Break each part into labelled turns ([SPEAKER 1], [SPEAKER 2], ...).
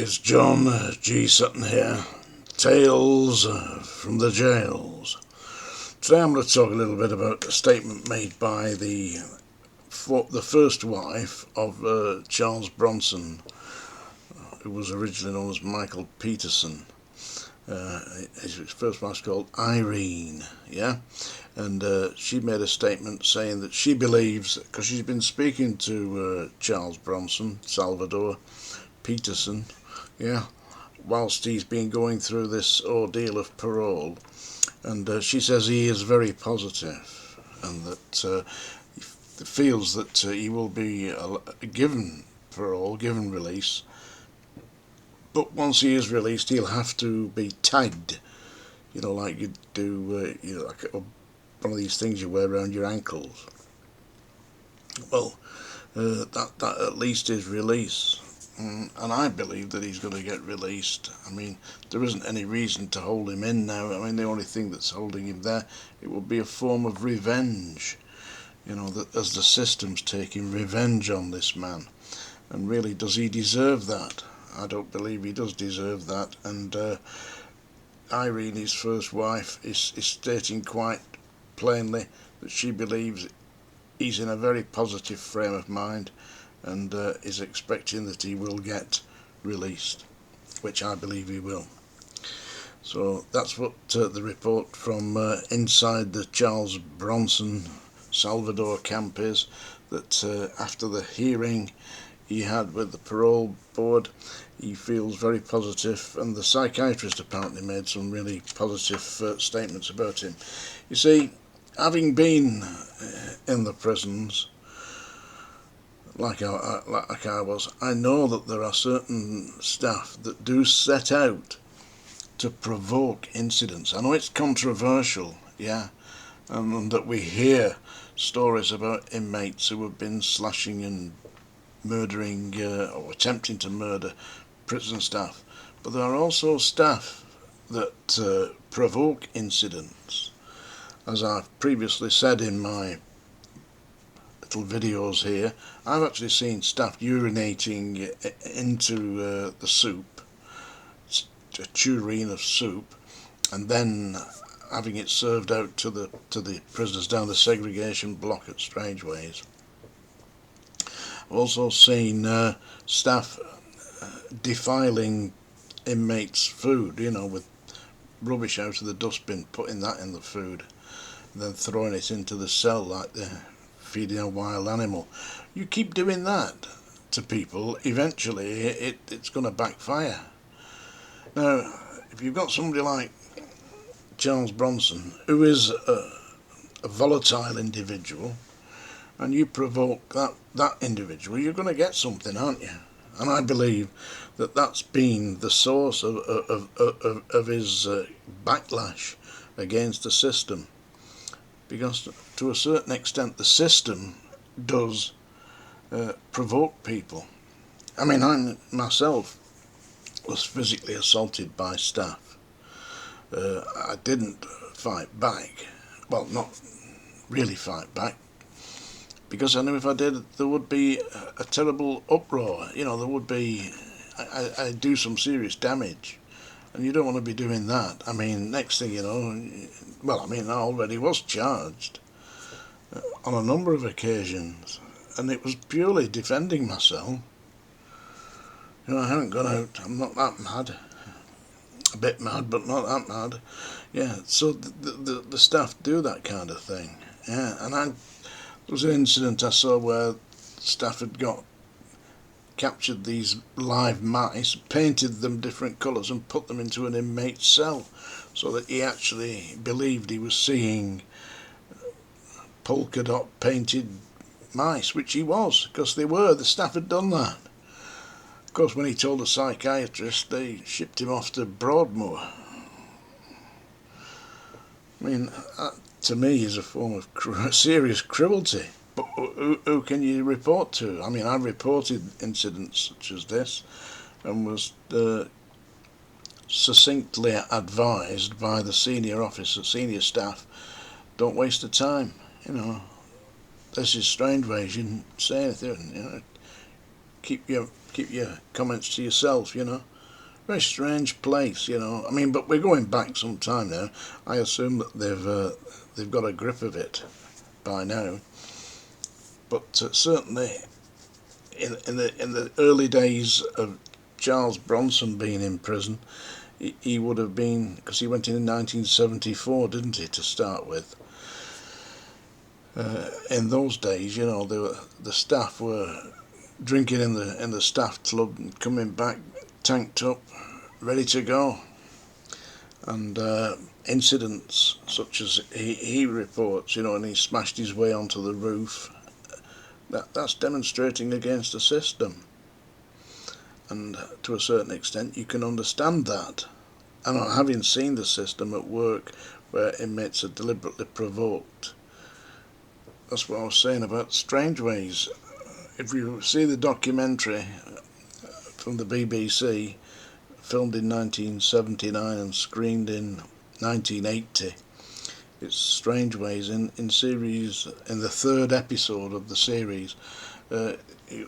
[SPEAKER 1] It's John G. Sutton here. Tales from the jails. Today I'm going to talk a little bit about a statement made by the first wife of Charles Bronson, who was originally known as Michael Peterson. His first wife's called Irene, and she made a statement saying that she believes, because she's been speaking to Charles Bronson, Salvador Peterson, whilst he's been going through this ordeal of parole, and she says he is very positive and that he feels that he will be given parole, given release, but once he is released he'll have to be tagged, like you do, like one of these things you wear around your ankles. Well, that at least is release. And I believe that he's going to get released. I mean, there isn't any reason to hold him in now. I mean, the only thing that's holding him there, it would be a form of revenge. That as the system's taking revenge on this man. And really, does he deserve that? I don't believe he does deserve that. And Irene, his first wife, is stating quite plainly that she believes he's in a very positive frame of mind, and is expecting that he will get released, which I believe he will. So that's what the report from inside the Charles Bronson Salvador camp is, that after the hearing he had with the parole board, he feels very positive, and the psychiatrist apparently made some really positive statements about him. You see, having been in the prisons, like I was, I know that there are certain staff that do set out to provoke incidents. I know it's controversial, and that we hear stories about inmates who have been slashing and murdering or attempting to murder prison staff, but there are also staff that provoke incidents. As I've previously said in my little videos here, I've actually seen staff urinating into the soup, a tureen of soup, and then having it served out to the prisoners down the segregation block at Strangeways. I've also seen staff defiling inmates' food, with rubbish out of the dustbin, putting that in the food, and then throwing it into the cell like they're feeding a wild animal. You keep doing that to people, eventually it's going to backfire. Now, if you've got somebody like Charles Bronson, who is a volatile individual, and you provoke that individual, you're going to get something, aren't you? And I believe that that's been the source of his backlash against the system, because to a certain extent the system does provoke people. I mean, I myself was physically assaulted by staff. I didn't fight back, well, not really fight back, because I knew if I did there would be a terrible uproar. There would be, I'd do some serious damage, and you don't want to be doing that. I mean, next thing you know, I already was charged on a number of occasions, and it was purely defending myself. I haven't gone out, I'm not that mad. A bit mad, but not that mad. So the staff do that kind of thing. And there was an incident I saw where staff had captured these live mice, painted them different colours and put them into an inmate's cell, so that he actually believed he was seeing polka dot painted mice, which he was, because the staff had done that. Of course, when he told the psychiatrist, they shipped him off to Broadmoor. I mean, that to me is a form of serious cruelty. But who can you report to? I mean, I reported incidents such as this, and was succinctly advised by the senior staff, don't waste the time. This is Strangeways, you didn't say anything. Keep your comments to yourself. Very strange place, you know. I mean, but we're going back some time now. I assume that they've got a grip of it by now. But certainly, in the early days of Charles Bronson being in prison, he would have been, because he went in 1974, didn't he, to start with. In those days, you know, the staff were drinking in the staff club and coming back tanked up, ready to go. And incidents such as he reports, you know, and he smashed his way onto the roof, that's demonstrating against the system. And to a certain extent you can understand that. And having seen the system at work where inmates are deliberately provoked, that's what I was saying about Strangeways. If you see the documentary from the BBC, filmed in 1979 and screened in 1980, it's Strangeways in series, in the third episode of the series.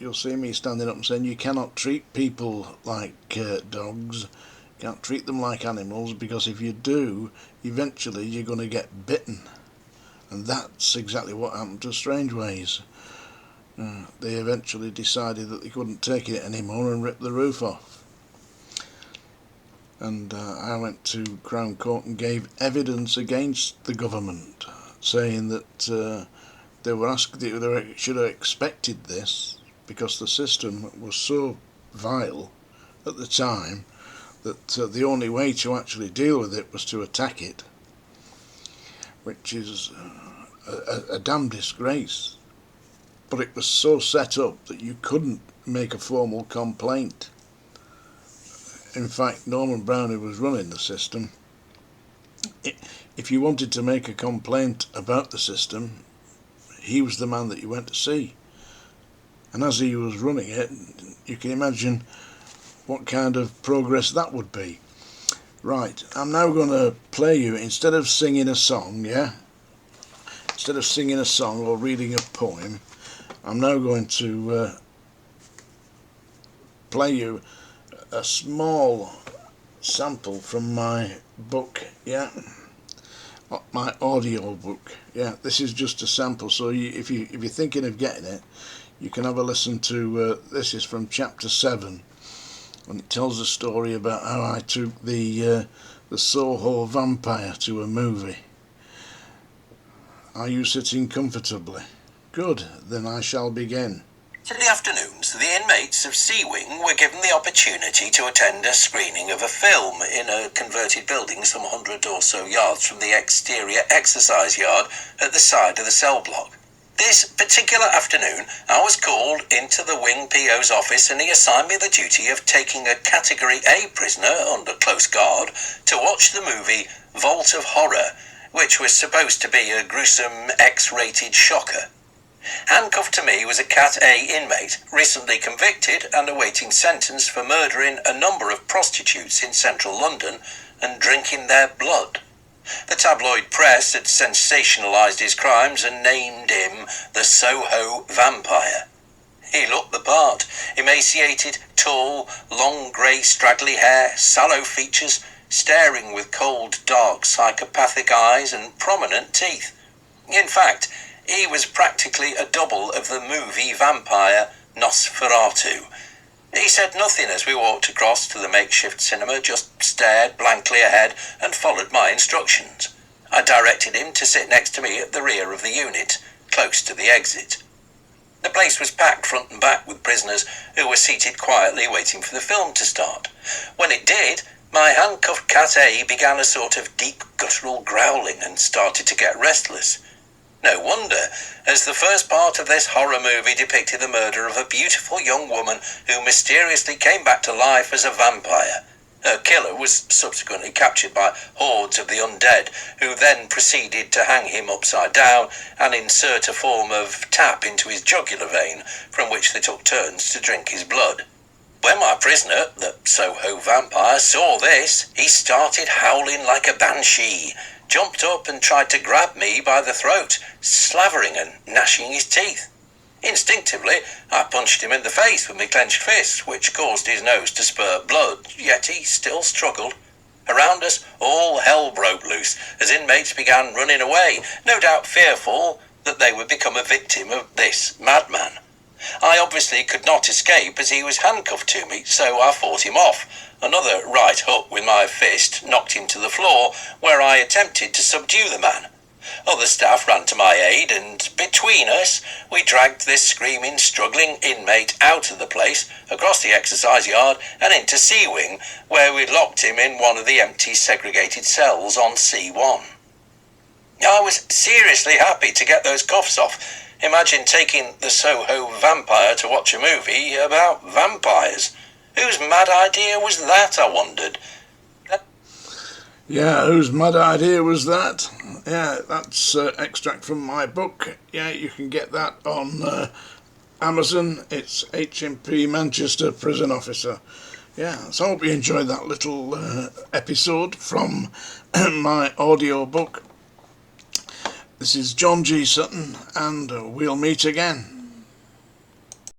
[SPEAKER 1] You'll see me standing up and saying you cannot treat people like dogs, you can't treat them like animals, because if you do, eventually you're going to get bitten. And that's exactly what happened to Strangeways. They eventually decided that they couldn't take it anymore and ripped the roof off. And I went to Crown Court and gave evidence against the government, saying that they should have expected this, because the system was so vile at the time that the only way to actually deal with it was to attack it, which is a damn disgrace. But it was so set up that you couldn't make a formal complaint. In fact, Norman Brown, who was running the system, if you wanted to make a complaint about the system, he was the man that you went to see. And as he was running it, you can imagine what kind of progress that would be. Right, I'm now going to play you, instead of singing a song, instead of singing a song or reading a poem, I'm now going to play you a small sample from my book, my audio book. This is just a sample, so if you're thinking of getting it, you can have a listen to this is from chapter 7, and it tells a story about how I took the Soho vampire to a movie. Are you sitting comfortably? Good, then I shall begin.
[SPEAKER 2] In the afternoons, the inmates of C Wing were given the opportunity to attend a screening of a film in a converted building some 100 or so yards from the exterior exercise yard at the side of the cell block. This particular afternoon, I was called into the Wing PO's office, and he assigned me the duty of taking a Category A prisoner under close guard to watch the movie Vault of Horror, which was supposed to be a gruesome X-rated shocker. Handcuffed to me was a Cat A inmate, recently convicted and awaiting sentence for murdering a number of prostitutes in central London and drinking their blood. The tabloid press had sensationalised his crimes and named him the Soho Vampire. He looked the part, emaciated, tall, long grey straggly hair, sallow features, staring with cold, dark, psychopathic eyes and prominent teeth. In fact, he was practically a double of the movie vampire Nosferatu. He said nothing as we walked across to the makeshift cinema, just stared blankly ahead and followed my instructions. I directed him to sit next to me at the rear of the unit, close to the exit. The place was packed front and back with prisoners who were seated quietly waiting for the film to start. When it did, my handcuffed Cat A began a sort of deep guttural growling and started to get restless. No wonder, as the first part of this horror movie depicted the murder of a beautiful young woman who mysteriously came back to life as a vampire. Her killer was subsequently captured by hordes of the undead, who then proceeded to hang him upside down and insert a form of tap into his jugular vein, from which they took turns to drink his blood. When my prisoner, the Soho Vampire, saw this, he started howling like a banshee, jumped up and tried to grab me by the throat, slavering and gnashing his teeth. Instinctively, I punched him in the face with my clenched fist, which caused his nose to spurt blood, yet he still struggled. Around us, all hell broke loose as inmates began running away, no doubt fearful that they would become a victim of this madman. I obviously could not escape as he was handcuffed to me, so I fought him off. Another right hook with my fist knocked him to the floor, where I attempted to subdue the man. Other staff ran to my aid, and between us, we dragged this screaming, struggling inmate out of the place, across the exercise yard, and into C-Wing, where we locked him in one of the empty segregated cells on C1. I was seriously happy to get those cuffs off. Imagine taking the Soho vampire to watch a movie about vampires. Whose mad idea was that, I wondered?
[SPEAKER 1] Yeah, whose mad idea was that? Yeah, that's extract from my book. Yeah, you can get that on Amazon. It's HMP Manchester Prison Officer. Yeah, so I hope you enjoyed that little episode from my audio book. This is John G. Sutton, and we'll meet again.